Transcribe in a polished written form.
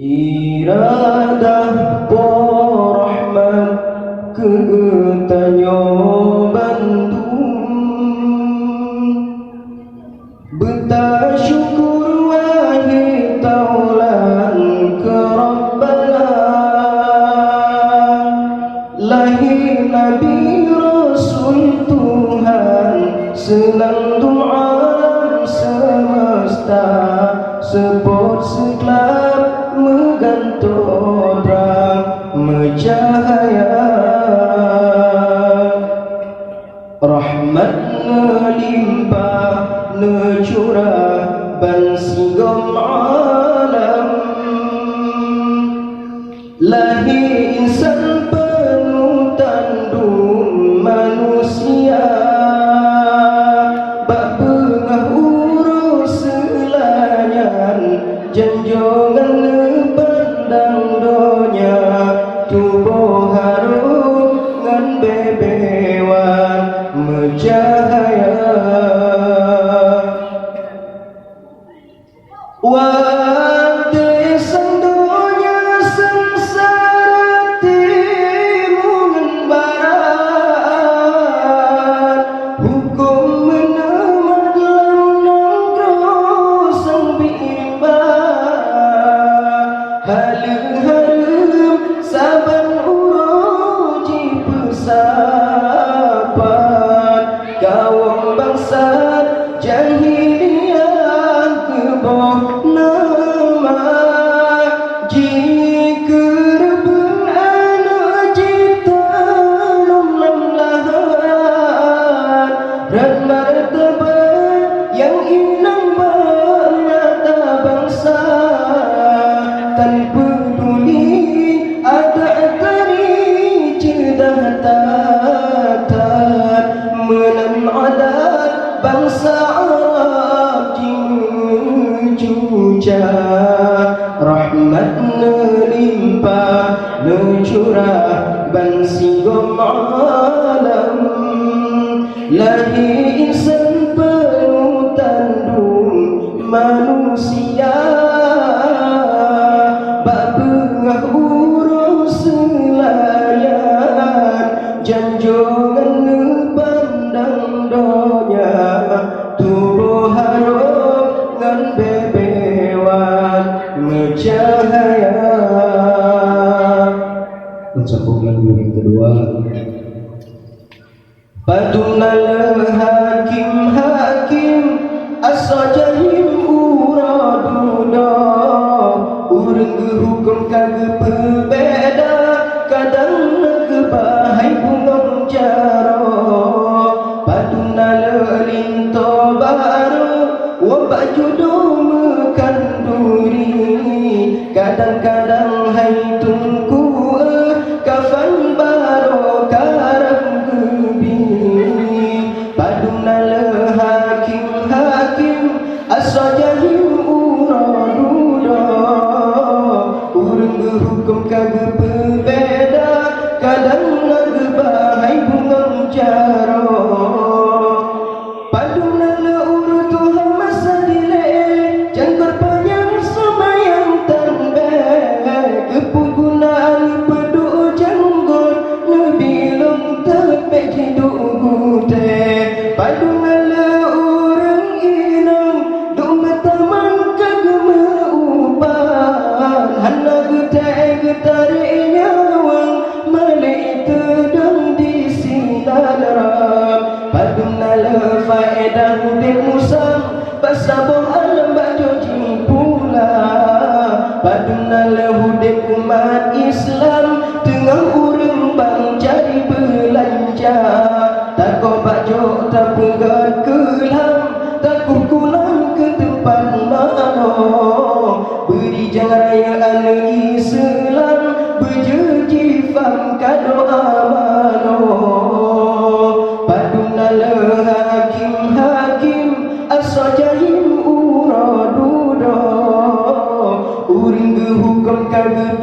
Iradah rahmat ketanyo Bandung bertasyukur wahai taulan ke Rabbana lahir Nabi Rasul Tuhan senandung alam semesta sebut sekelap menggantorang mencahaya rahmat melimpah necurah ban singgom alam lahir insan penuh tandung manusia bak pengah urus selanyan janjongan pandang donya tubuh harum ngan bebewan mencahaya jahiliyah keboh nama jika rebeng anak cita lam lahat dan martabat yang inang mata bangsa tan peduli ada tari cedah tatan menam adat bangsa Arab dimencuca rahmat melimpah necurah ban singgom alam lahir insan penuh tandung manusia bak pengah urus selayan janjongan pandang donya tubuh harum ngan bebewan mencahaya. Mencambung lagu yang kedua. Padunal hakim as-sajahim uraduda urang hukum kagak berbeda kadang ngebahai bungong jaro padunal linto baru wabak jodoh mekanduri kadang-kadang hai tungku kafan baro karang gebi padunal hakim as-sajahim uraduda urang hukum kagak berbeda kadang ngebahai bungong jaro padunal urutuhan masa dile jangkar panjang semayang tambe kepugunaan pedu janggot nebilung tepe hidup gute padunal urang inang dong taman kagema upan hana gute getari nyawang malik tedang di sinaram padunal faedah hudib musam pasaboh alam bajoji pula padunal hudib umat Islam tengah urang bang jadi belanja takut bajo tak pegat kelam takut kulang ke tempat mano beri jangrayaan Islam berjeji fam kado amano padunal hakim as-sajahim uraduda uring hukum kagak